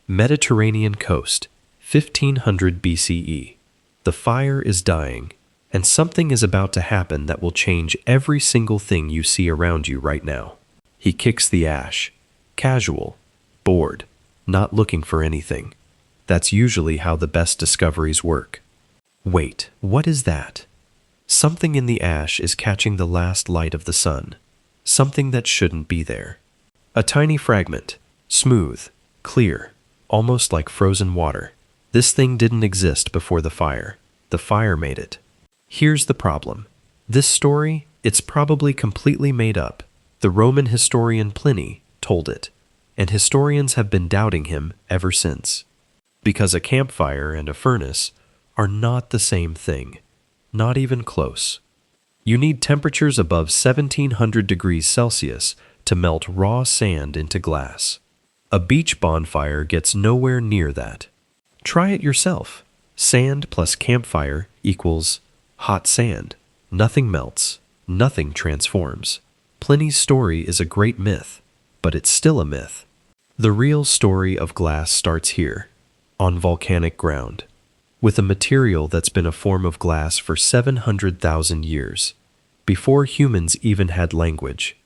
Mediterranean coast, 1500 BCE. The fire is dying, and something is about to happen that will change every single thing you see around you right now. He kicks the ash. Casual, bored, not looking for anything. That's usually how the best discoveries work. Wait, what is that? Something in the ash is catching the last light of the sun. Something that shouldn't be there. A tiny fragment, smooth, clear, almost like frozen water. This thing didn't exist before the fire. The fire made it. Here's the problem. This story, it's probably completely made up. The Roman historian Pliny told it, and historians have been doubting him ever since. Because a campfire and a furnace are not the same thing. Not even close. You need temperatures above 1700 degrees Celsius to melt raw sand into glass. A beach bonfire gets nowhere near that. Try it yourself. Sand plus campfire equals hot sand. Nothing melts. Nothing transforms. Pliny's story is a great myth, but it's still a myth. The real story of glass starts here, on volcanic ground, with a material that's been a form of glass for 700,000 years, before humans even had language.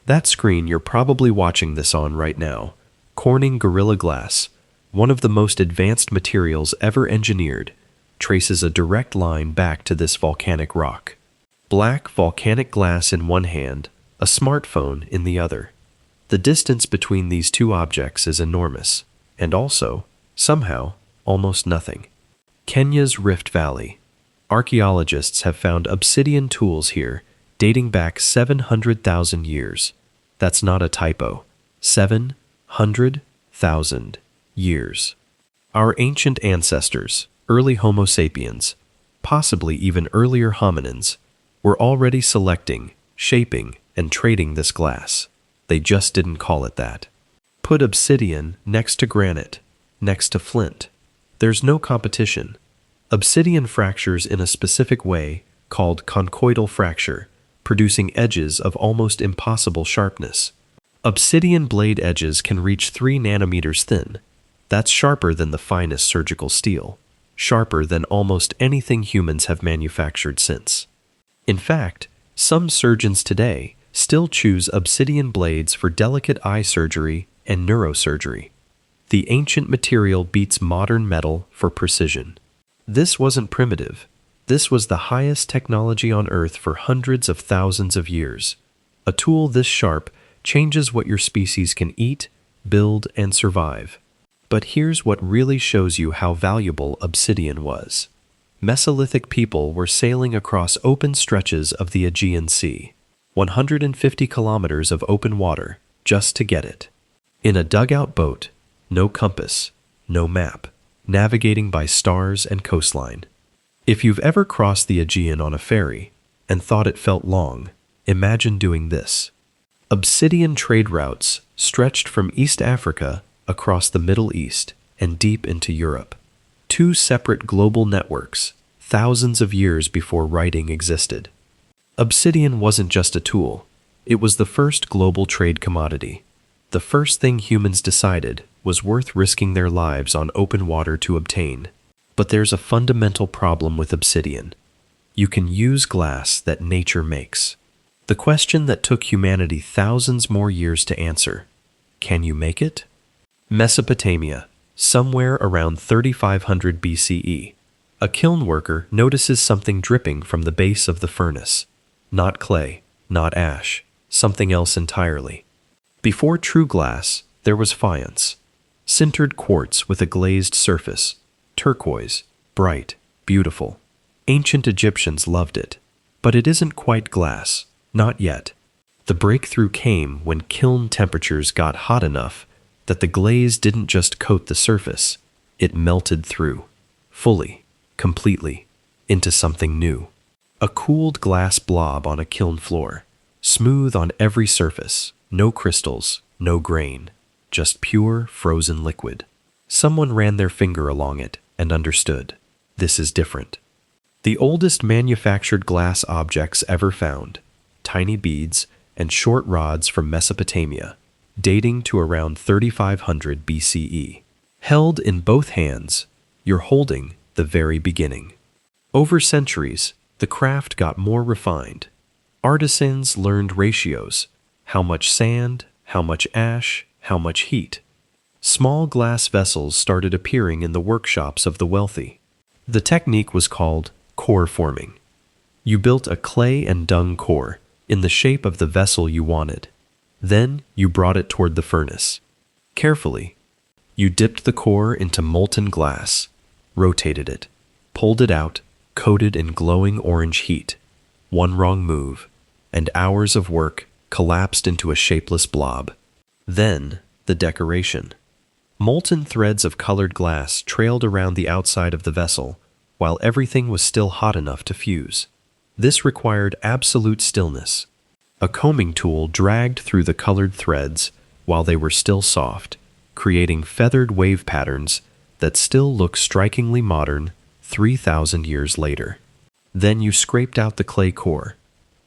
That screen you're probably watching this on right now, Corning Gorilla Glass, one of the most advanced materials ever engineered, traces a direct line back to this volcanic rock. Black volcanic glass in one hand, a smartphone in the other. The distance between these two objects is enormous, and also, somehow, almost nothing. Kenya's Rift Valley. Archaeologists have found obsidian tools here dating back 700,000 years. That's not a typo. 700,000 years. Our ancient ancestors, early Homo sapiens, possibly even earlier hominins, were already selecting, shaping, and trading this glass. They just didn't call it that. Put obsidian next to granite, next to flint. There's no competition. Obsidian fractures in a specific way called conchoidal fracture, producing edges of almost impossible sharpness. Obsidian blade edges can reach 3 nanometers thin. That's sharper than the finest surgical steel, sharper than almost anything humans have manufactured since. In fact, some surgeons today still choose obsidian blades for delicate eye surgery and neurosurgery. The ancient material beats modern metal for precision. This wasn't primitive. This was the highest technology on Earth for hundreds of thousands of years. A tool this sharp changes what your species can eat, build, and survive. But here's what really shows you how valuable obsidian was. Mesolithic people were sailing across open stretches of the Aegean Sea, 150 kilometers of open water, just to get it. In a dugout boat, no compass, no map, navigating by stars and coastline. If you've ever crossed the Aegean on a ferry and thought it felt long, imagine doing this. Obsidian trade routes stretched from East Africa across the Middle East and deep into Europe. 2 separate global networks, thousands of years before writing existed. Obsidian wasn't just a tool. It was the first global trade commodity. The first thing humans decided was worth risking their lives on open water to obtain. But there's a fundamental problem with obsidian. You can use glass that nature makes. The question that took humanity thousands more years to answer: can you make it? Mesopotamia, somewhere around 3500 BCE. A kiln worker notices something dripping from the base of the furnace. Not clay, not ash, something else entirely. Before true glass, there was faience. Sintered quartz with a glazed surface. Turquoise, bright, beautiful. Ancient Egyptians loved it. But it isn't quite glass, not yet. The breakthrough came when kiln temperatures got hot enough that the glaze didn't just coat the surface, it melted through, fully, completely, into something new. A cooled glass blob on a kiln floor, smooth on every surface, no crystals, no grain, just pure frozen liquid. Someone ran their finger along it and understood. This is different. The oldest manufactured glass objects ever found, tiny beads and short rods from Mesopotamia, dating to around 3500 BCE, Held in both hands, you're holding the very beginning. Over centuries, the craft got more refined. Artisans learned ratios: how much sand, how much ash, how much heat. Small glass vessels started appearing in the workshops of the wealthy. The technique was called core forming. You built a clay and dung core in the shape of the vessel you wanted. Then you brought it toward the furnace. Carefully, you dipped the core into molten glass, rotated it, pulled it out, coated in glowing orange heat. One wrong move, and hours of work collapsed into a shapeless blob. Then, the decoration. Molten threads of colored glass trailed around the outside of the vessel, while everything was still hot enough to fuse. This required absolute stillness. A combing tool dragged through the colored threads while they were still soft, creating feathered wave patterns that still look strikingly modern 3,000 years later. Then you scraped out the clay core,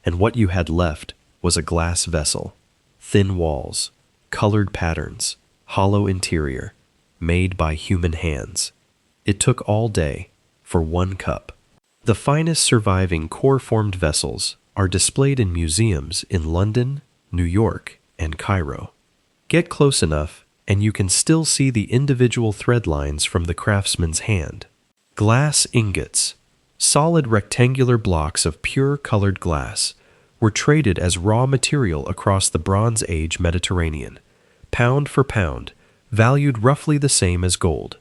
and what you had left was a glass vessel. Thin walls, colored patterns, hollow interior, made by human hands. It took all day for one cup. The finest surviving core-formed vessels are displayed in museums in London, New York, and Cairo. Get close enough, and you can still see the individual thread lines from the craftsman's hand. Glass ingots, solid rectangular blocks of pure colored glass, were traded as raw material across the Bronze Age Mediterranean, pound for pound, valued roughly the same as gold.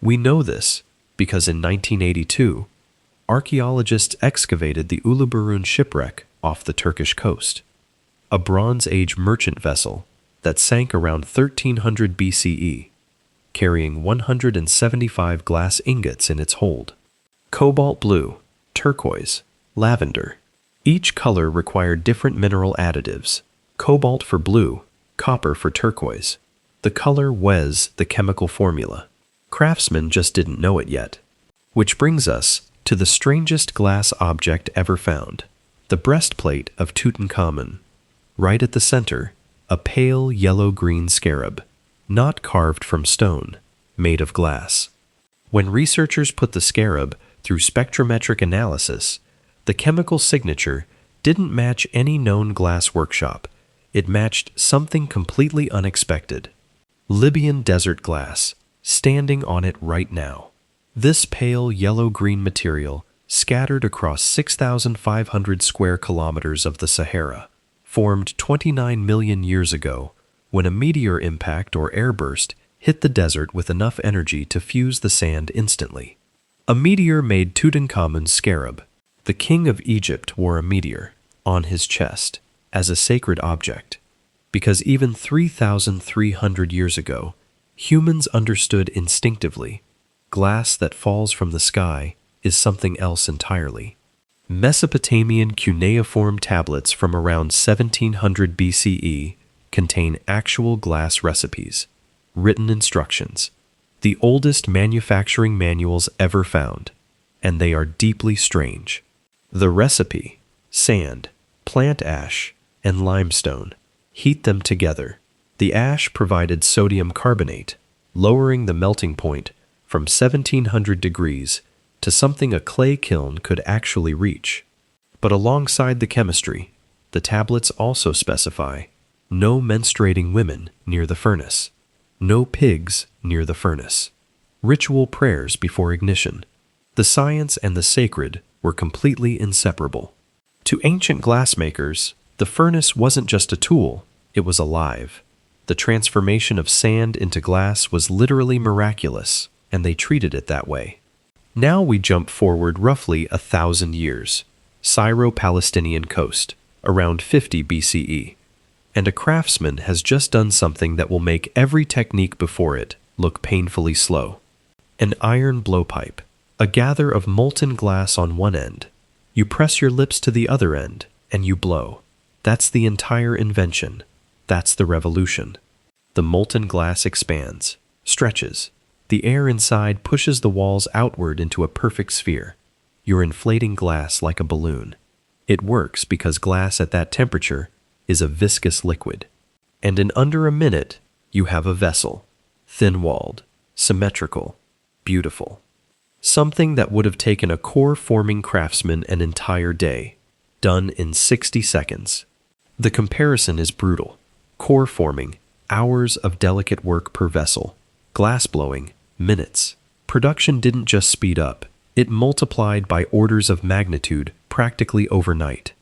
We know this because in 1982, archaeologists excavated the Uluburun shipwreck off the Turkish coast, a Bronze Age merchant vessel that sank around 1300 BCE, carrying 175 glass ingots in its hold. Cobalt blue, turquoise, lavender. Each color required different mineral additives: cobalt for blue, copper for turquoise. The color was the chemical formula. Craftsmen just didn't know it yet. Which brings us to the strangest glass object ever found, the breastplate of Tutankhamun. Right at the center, a pale yellow-green scarab, not carved from stone, made of glass. When researchers put the scarab through spectrometric analysis, the chemical signature didn't match any known glass workshop. It matched something completely unexpected. Libyan desert glass, standing on it right now. This pale yellow-green material, scattered across 6,500 square kilometers of the Sahara, formed 29 million years ago when a meteor impact or airburst hit the desert with enough energy to fuse the sand instantly. A meteor made Tutankhamun's scarab. The king of Egypt wore a meteor on his chest as a sacred object, because even 3,300 years ago, humans understood instinctively glass that falls from the sky is something else entirely. Mesopotamian cuneiform tablets from around 1700 BCE contain actual glass recipes, written instructions, the oldest manufacturing manuals ever found, and they are deeply strange. The recipe: sand, plant ash, and limestone. Heat them together. The ash provided sodium carbonate, lowering the melting point from 1700 degrees to something a clay kiln could actually reach. But alongside the chemistry, the tablets also specify no menstruating women near the furnace, no pigs near the furnace, ritual prayers before ignition. The science and the sacred were completely inseparable. To ancient glassmakers, the furnace wasn't just a tool, it was alive. The transformation of sand into glass was literally miraculous, and they treated it that way. Now we jump forward roughly 1,000 years, Syro-Palestinian coast, around 50 BCE, and a craftsman has just done something that will make every technique before it look painfully slow. An iron blowpipe, a gather of molten glass on one end. You press your lips to the other end, and you blow. That's the entire invention. That's the revolution. The molten glass expands, stretches. The air inside pushes the walls outward into a perfect sphere. You're inflating glass like a balloon. It works because glass at that temperature is a viscous liquid. And in under a minute, you have a vessel, thin-walled, symmetrical, beautiful. Something that would have taken a core-forming craftsman an entire day, done in 60 seconds. The comparison is brutal. Core forming, hours of delicate work per vessel. Glass blowing, minutes. Production didn't just speed up, it multiplied by orders of magnitude practically overnight.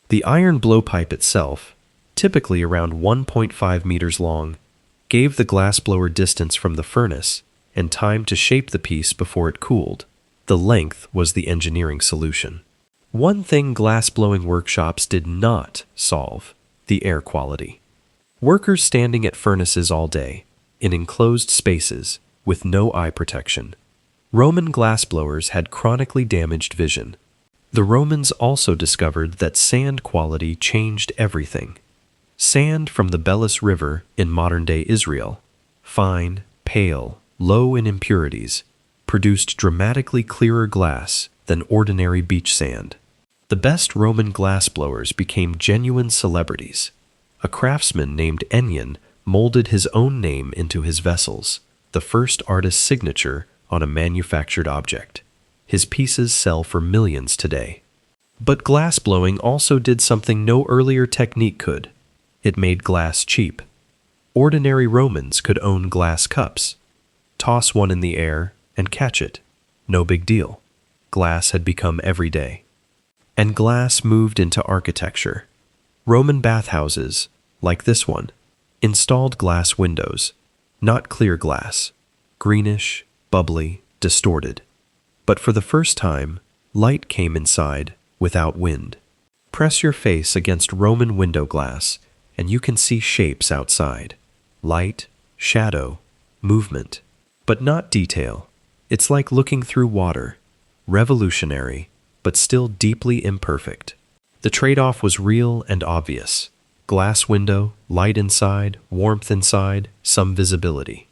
The iron blowpipe itself, typically around 1.5 meters long, gave the glassblower distance from the furnace and time to shape the piece before it cooled. The length was the engineering solution. One thing glassblowing workshops did not solve: the air quality. Workers standing at furnaces all day, in enclosed spaces, with no eye protection. Roman glassblowers had chronically damaged vision. The Romans also discovered that sand quality changed everything. Sand from the Belus River in modern-day Israel, fine, pale, low in impurities, produced dramatically clearer glass than ordinary beach sand. The best Roman glassblowers became genuine celebrities. A craftsman named Ennion molded his own name into his vessels, the first artist's signature on a manufactured object. His pieces sell for millions today. But glassblowing also did something no earlier technique could. It made glass cheap. Ordinary Romans could own glass cups. Toss one in the air and catch it. No big deal. Glass had become everyday. And glass moved into architecture. Roman bathhouses, like this one, installed glass windows, not clear glass, greenish, bubbly, distorted. But for the first time, light came inside without wind. Press your face against Roman window glass, and you can see shapes outside. Light, shadow, movement, but not detail. It's like looking through water. Revolutionary, but still deeply imperfect. The trade-off was real and obvious. Glass window, light inside, warmth inside, some visibility.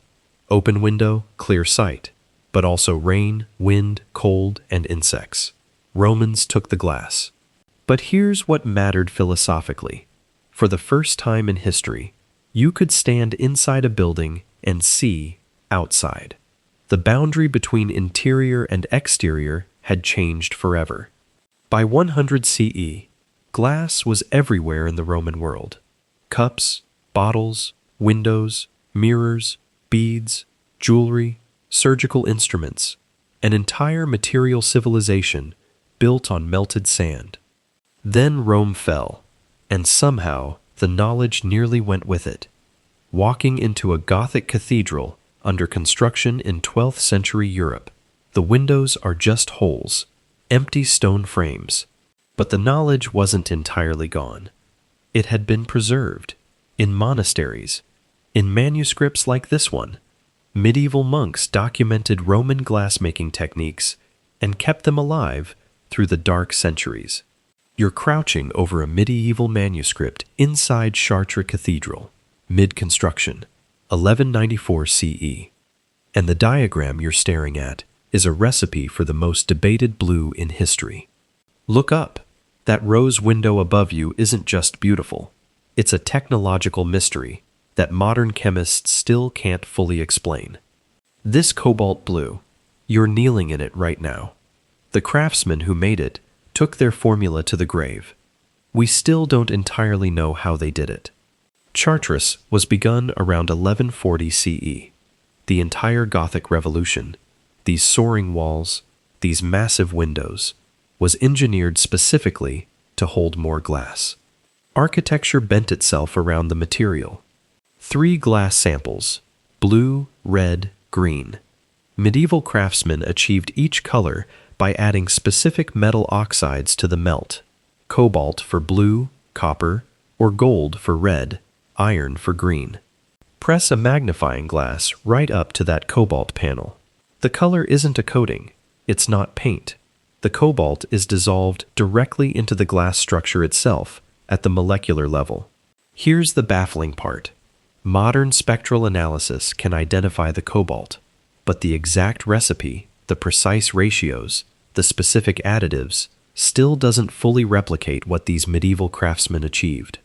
Open window, clear sight, but also rain, wind, cold, and insects. Romans took the glass. But here's what mattered philosophically. For the first time in history, you could stand inside a building and see outside. The boundary between interior and exterior had changed forever. By 100 CE, glass was everywhere in the Roman world. Cups, bottles, windows, mirrors, beads, jewelry, surgical instruments, an entire material civilization built on melted sand. Then Rome fell, and somehow the knowledge nearly went with it. Walking into a Gothic cathedral under construction in 12th century Europe, the windows are just holes, empty stone frames. But the knowledge wasn't entirely gone. It had been preserved in monasteries, in manuscripts like this one. Medieval monks documented Roman glassmaking techniques and kept them alive through the dark centuries. You're crouching over a medieval manuscript inside Chartres Cathedral, mid-construction, 1194 CE. And the diagram you're staring at is a recipe for the most debated blue in history. Look up. That rose window above you isn't just beautiful. It's a technological mystery that modern chemists still can't fully explain. This cobalt blue, you're kneeling in it right now. The craftsmen who made it took their formula to the grave. We still don't entirely know how they did it. Chartres was begun around 1140 CE. The entire Gothic revolution, these soaring walls, these massive windows, was engineered specifically to hold more glass. Architecture bent itself around the material. 3 glass samples, blue, red, green. Medieval craftsmen achieved each color by adding specific metal oxides to the melt: cobalt for blue, copper, or gold for red, iron for green. Press a magnifying glass right up to that cobalt panel. The color isn't a coating, it's not paint. The cobalt is dissolved directly into the glass structure itself at the molecular level. Here's the baffling part. Modern spectral analysis can identify the cobalt, but the exact recipe, the precise ratios, the specific additives, still doesn't fully replicate what these medieval craftsmen achieved.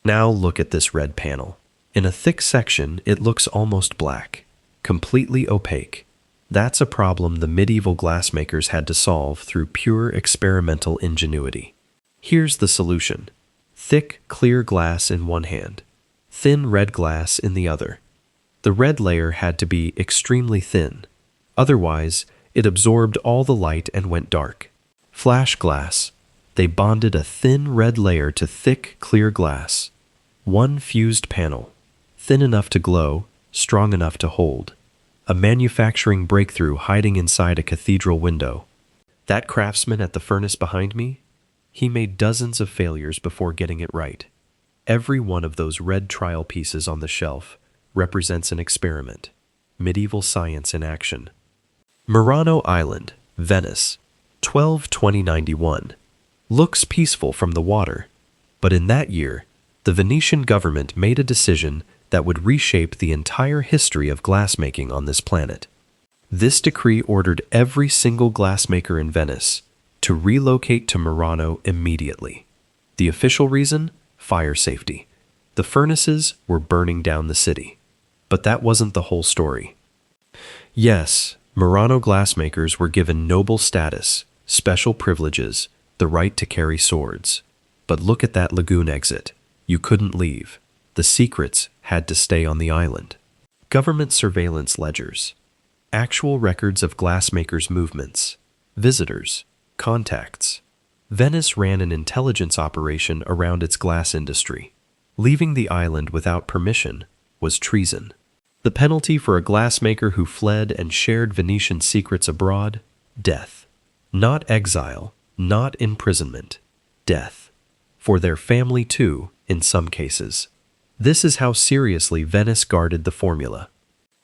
Now look at this red panel. In a thick section, it looks almost black. completely opaque. That's a problem the medieval glassmakers had to solve through pure experimental ingenuity. Here's the solution. Thick, clear glass in one hand, thin red glass in the other. The red layer had to be extremely thin. Otherwise, it absorbed all the light and went dark. Flash glass. They bonded a thin red layer to thick, clear glass. One fused panel, thin enough to glow, strong enough to hold. A manufacturing breakthrough hiding inside a cathedral window. That craftsman at the furnace behind me? He made dozens of failures before getting it right. Every one of those red trial pieces on the shelf represents an experiment. Medieval science in action. Murano Island, Venice, 12/20/91. Looks peaceful from the water, but in that year, the Venetian government made a decision that would reshape the entire history of glassmaking on this planet. This decree ordered every single glassmaker in Venice to relocate to Murano immediately. The official reason? Fire safety. The furnaces were burning down the city. But that wasn't the whole story. Yes, Murano glassmakers were given noble status, special privileges, the right to carry swords. But look at that lagoon exit. You couldn't leave. The secrets had to stay on the island. Government surveillance ledgers. Actual records of glassmakers' movements. Visitors. Contacts. Venice ran an intelligence operation around its glass industry. Leaving the island without permission was treason. The penalty for a glassmaker who fled and shared Venetian secrets abroad? Death. Not exile, not imprisonment. Death. For their family too, in some cases. This is how seriously Venice guarded the formula.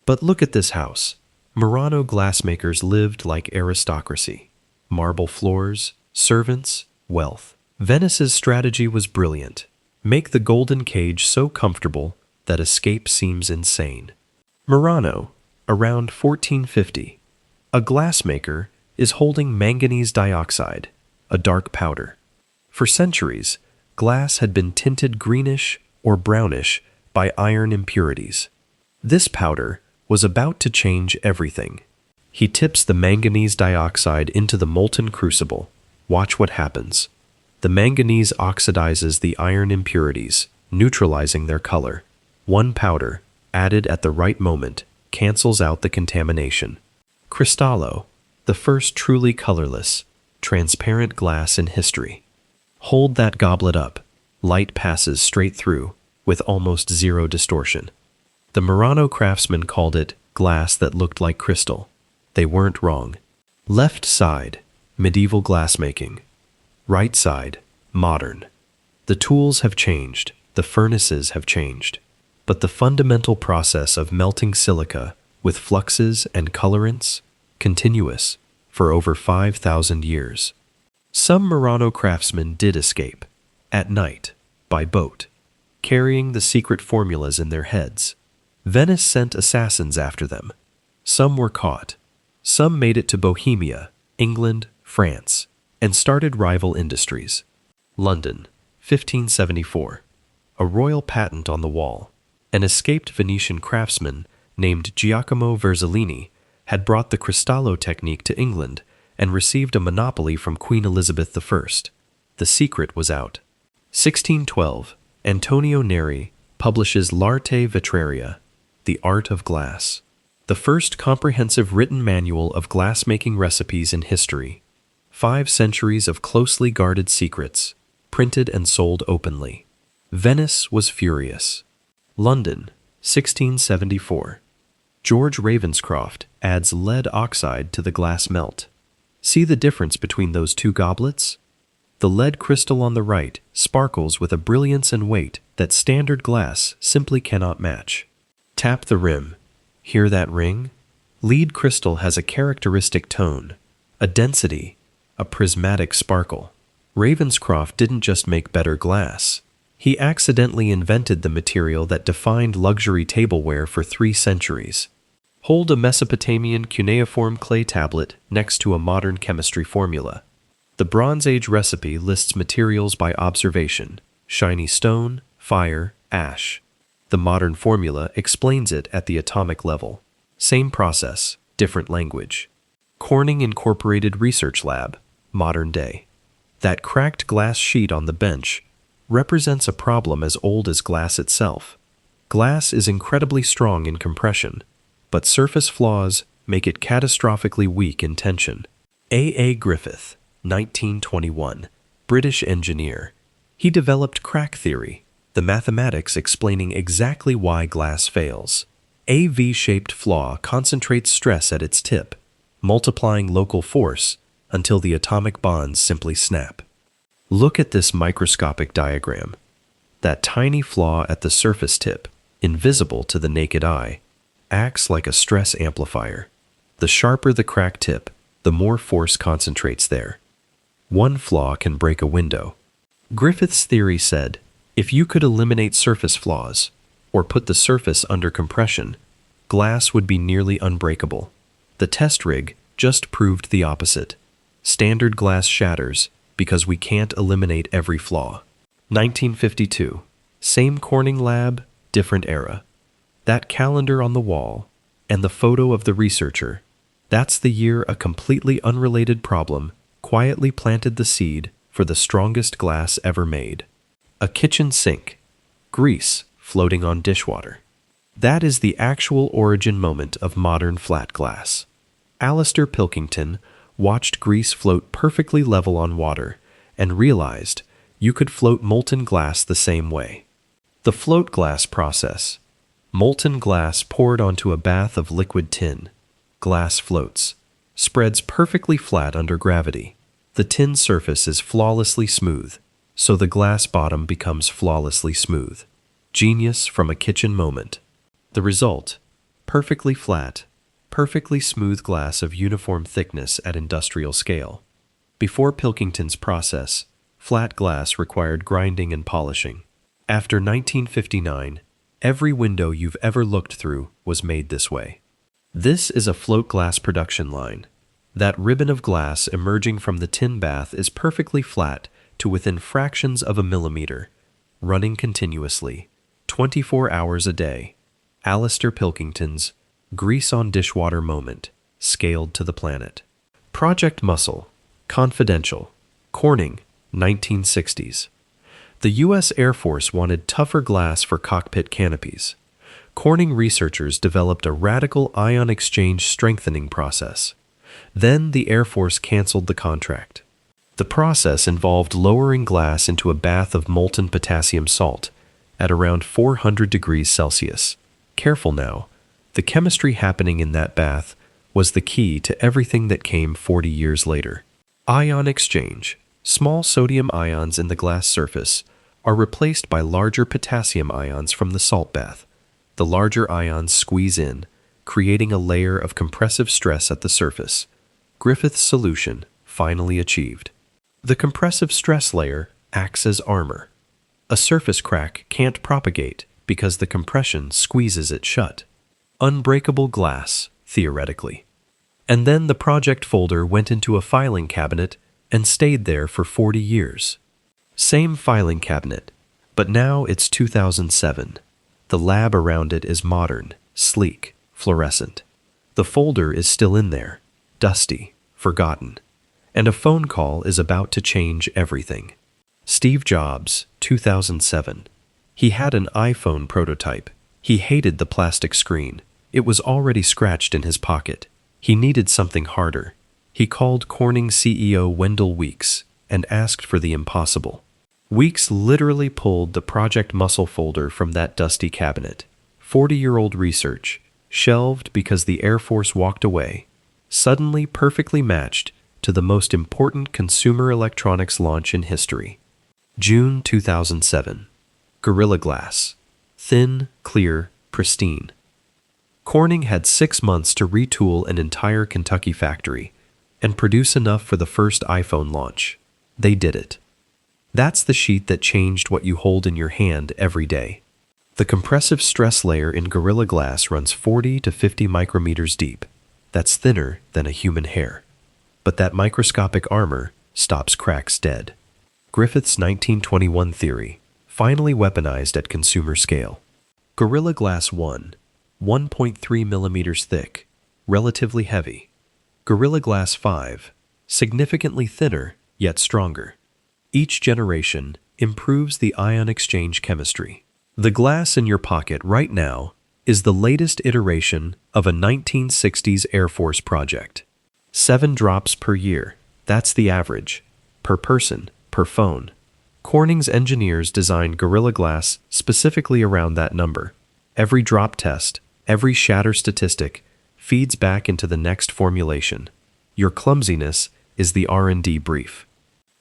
But look at this house. Murano glassmakers lived like aristocracy. Marble floors, servants, wealth. Venice's strategy was brilliant. Make the golden cage so comfortable that escape seems insane. Murano, around 1450. A glassmaker is holding manganese dioxide, a dark powder. For centuries, glass had been tinted greenish or brownish by iron impurities. This powder was about to change everything. He tips the manganese dioxide into the molten crucible. Watch what happens. The manganese oxidizes the iron impurities, neutralizing their color. One powder, added at the right moment, cancels out the contamination. Cristallo, the first truly colorless, transparent glass in history. Hold that goblet up. Light passes straight through, with almost zero distortion. The Murano craftsmen called it glass that looked like crystal. They weren't wrong. Left side, medieval glassmaking. Right side, modern. The tools have changed, the furnaces have changed, but the fundamental process of melting silica with fluxes and colorants, continuous, for over 5,000 years. Some Murano craftsmen did escape, at night, by boat, carrying the secret formulas in their heads. Venice sent assassins after them. Some were caught. Some made it to Bohemia, England, France, and started rival industries. London, 1574. A royal patent on the wall. An escaped Venetian craftsman named Giacomo Verzolini had brought the Cristallo technique to England and received a monopoly from Queen Elizabeth I. The secret was out. 1612. Antonio Neri publishes L'arte vitraria, the art of glass, the first comprehensive written manual of glass-making recipes in history. 5 centuries of closely guarded secrets, printed and sold openly. Venice was furious. London, 1674. George Ravenscroft adds lead oxide to the glass melt. See the difference between those two goblets? The lead crystal on the right sparkles with a brilliance and weight that standard glass simply cannot match. Tap the rim. Hear that ring? Lead crystal has a characteristic tone, a density, a prismatic sparkle. Ravenscroft didn't just make better glass. He accidentally invented the material that defined luxury tableware for 3 centuries. Hold a Mesopotamian cuneiform clay tablet next to a modern chemistry formula. The Bronze Age recipe lists materials by observation: shiny stone, fire, ash. The modern formula explains it at the atomic level. Same process, different language. Corning Incorporated Research Lab, modern day. That cracked glass sheet on the bench represents a problem as old as glass itself. Glass is incredibly strong in compression, but surface flaws make it catastrophically weak in tension. A. Griffith, 1921, British engineer. He developed crack theory, the mathematics explaining exactly why glass fails. A V-shaped flaw concentrates stress at its tip, multiplying local force until the atomic bonds simply snap. Look at this microscopic diagram. That tiny flaw at the surface tip, invisible to the naked eye, acts like a stress amplifier. The sharper the crack tip, the more force concentrates there. One flaw can break a window. Griffith's theory said, if you could eliminate surface flaws, or put the surface under compression, glass would be nearly unbreakable. The test rig just proved the opposite. Standard glass shatters because we can't eliminate every flaw. 1952. Same Corning lab, different era. That calendar on the wall, and the photo of the researcher, that's the year a completely unrelated problem quietly planted the seed for the strongest glass ever made. A kitchen sink, grease floating on dishwater. That is the actual origin moment of modern flat glass. Alistair Pilkington watched grease float perfectly level on water and realized you could float molten glass the same way. The float glass process. Molten glass poured onto a bath of liquid tin. Glass floats, spreads perfectly flat under gravity. The tin surface is flawlessly smooth, so the glass bottom becomes flawlessly smooth. Genius from a kitchen moment. The result, perfectly flat, perfectly smooth glass of uniform thickness at industrial scale. Before Pilkington's process, flat glass required grinding and polishing. After 1959, every window you've ever looked through was made this way. This is a float glass production line. That ribbon of glass emerging from the tin bath is perfectly flat to within fractions of a millimeter, running continuously, 24 hours a day. Alistair Pilkington's grease on dishwater moment, scaled to the planet. Project Muscle, confidential. Corning, 1960s. The U.S. Air Force wanted tougher glass for cockpit canopies. Corning researchers developed a radical ion exchange strengthening process. Then the Air Force canceled the contract. The process involved lowering glass into a bath of molten potassium salt at around 400 degrees Celsius. Careful now. The chemistry happening in that bath was the key to everything that came 40 years later. Ion exchange. Small sodium ions in the glass surface are replaced by larger potassium ions from the salt bath. The larger ions squeeze in, creating a layer of compressive stress at the surface. Griffith's solution, finally achieved. The compressive stress layer acts as armor. A surface crack can't propagate because the compression squeezes it shut. Unbreakable glass, theoretically. And then the project folder went into a filing cabinet and stayed there for 40 years. Same filing cabinet, but now it's 2007. The lab around it is modern, sleek, fluorescent. The folder is still in there, dusty, forgotten. And a phone call is about to change everything. Steve Jobs, 2007. He had an iPhone prototype. He hated the plastic screen. It was already scratched in his pocket. He needed something harder. He called Corning CEO Wendell Weeks and asked for the impossible. Weeks literally pulled the Project Muscle folder from that dusty cabinet. 40-year-old research, shelved because the Air Force walked away, suddenly perfectly matched to the most important consumer electronics launch in history. June 2007. Gorilla Glass. Thin, clear, pristine. Corning had 6 months to retool an entire Kentucky factory and produce enough for the first iPhone launch. They did it. That's the sheet that changed what you hold in your hand every day. The compressive stress layer in Gorilla Glass runs 40 to 50 micrometers deep. That's thinner than a human hair. But that microscopic armor stops cracks dead. Griffith's 1921 theory, finally weaponized at consumer scale. Gorilla Glass 1. 1.3 millimeters thick, relatively heavy. Gorilla Glass 5, significantly thinner yet stronger. Each generation improves the ion exchange chemistry. The glass in your pocket right now is the latest iteration of a 1960s Air Force project. 7 drops per year, that's the average, per person, per phone. Corning's engineers designed Gorilla Glass specifically around that number. Every drop test, every shatter statistic, feeds back into the next formulation. Your clumsiness is the R&D brief.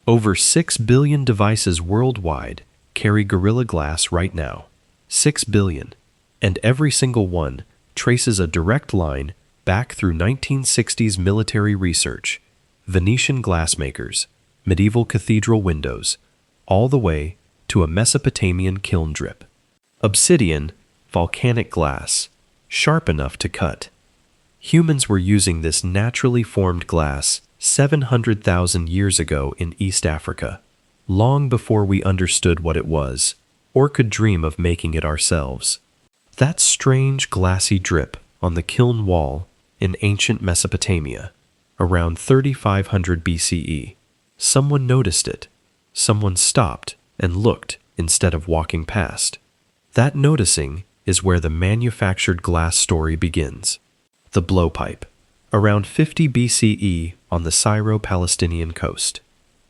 Over 6 billion devices worldwide carry Gorilla Glass right now. 6 billion. And every single one traces a direct line back through 1960s military research, Venetian glassmakers, medieval cathedral windows, all the way to a Mesopotamian kiln drip. Obsidian, volcanic glass, sharp enough to cut. Humans were using this naturally formed glass 700,000 years ago in East Africa, long before we understood what it was, or could dream of making it ourselves. That strange glassy drip on the kiln wall in ancient Mesopotamia, around 3500 BCE, someone noticed it. Someone stopped and looked instead of walking past. That noticing is where the manufactured glass story begins. The blowpipe, around 50 BCE on the Syro-Palestinian coast.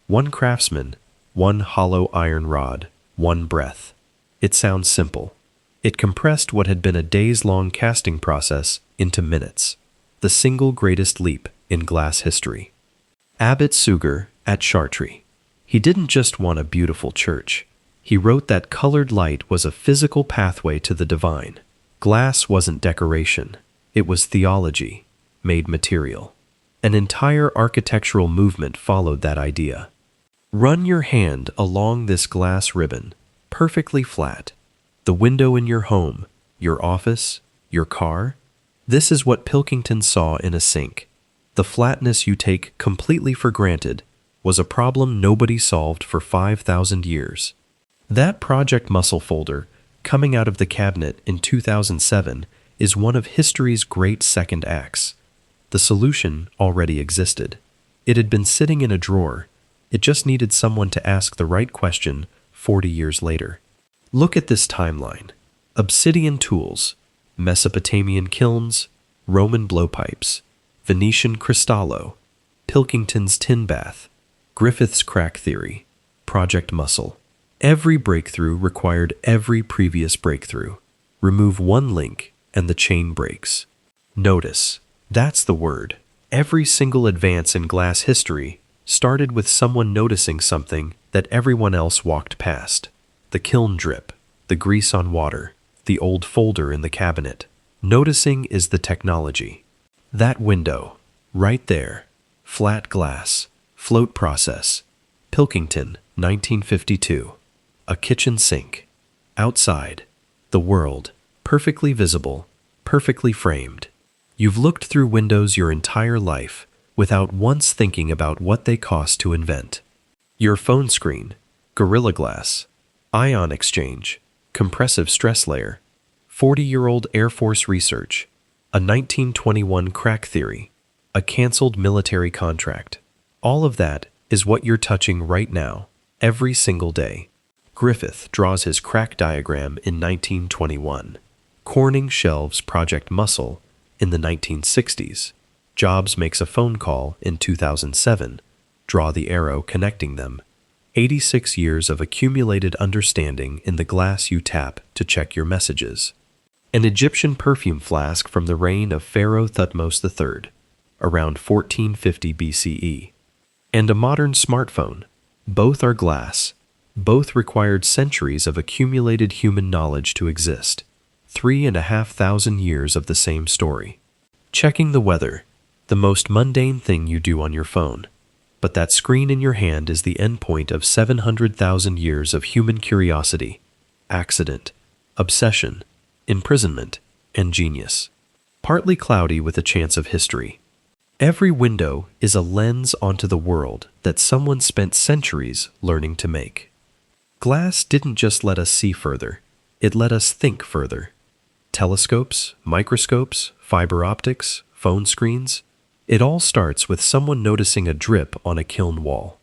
One craftsman, one hollow iron rod, one breath. It sounds simple. It compressed what had been a days-long casting process into minutes. The single greatest leap in glass history. Abbot Suger at Chartres. He didn't just want a beautiful church. He wrote that colored light was a physical pathway to the divine. Glass wasn't decoration. It was theology, made material. An entire architectural movement followed that idea. Run your hand along this glass ribbon, perfectly flat. The window in your home, your office, your car. This is what Pilkington saw in a sink. The flatness you take completely for granted was a problem nobody solved for 5,000 years. That Project Muscle folder, coming out of the cabinet in 2007, is one of history's great second acts. The solution already existed. It had been sitting in a drawer. It just needed someone to ask the right question 40 years later. Look at this timeline. Obsidian tools, Mesopotamian kilns, Roman blowpipes, Venetian Cristallo, Pilkington's tin bath, Griffith's crack theory, Project Muscle. Every breakthrough required every previous breakthrough. Remove one link and the chain breaks. Notice, that's the word. Every single advance in glass history started with someone noticing something that everyone else walked past. The kiln drip, the grease on water, the old folder in the cabinet. Noticing is the technology. That window, right there, flat glass, float process, Pilkington, 1952. A kitchen sink. Outside, the world, perfectly visible, perfectly framed. You've looked through windows your entire life without once thinking about what they cost to invent. Your phone screen, Gorilla Glass, ion exchange, compressive stress layer, 40-year-old Air Force research, a 1921 crack theory, a canceled military contract. All of that is what you're touching right now, every single day. Griffith draws his crack diagram in 1921. Corning shelves Project Muscle in the 1960s. Jobs makes a phone call in 2007. Draw the arrow connecting them. 86 years of accumulated understanding in the glass you tap to check your messages. An Egyptian perfume flask from the reign of Pharaoh Thutmose III, around 1450 BCE. And a modern smartphone. Both are glass. Both required centuries of accumulated human knowledge to exist. 3,500 years of the same story. Checking the weather, the most mundane thing you do on your phone. But that screen in your hand is the endpoint of 700,000 years of human curiosity, accident, obsession, imprisonment, and genius. Partly cloudy with a chance of history. Every window is a lens onto the world that someone spent centuries learning to make. Glass didn't just let us see further, it let us think further. Telescopes, microscopes, fiber optics, phone screens. It all starts with someone noticing a drip on a kiln wall.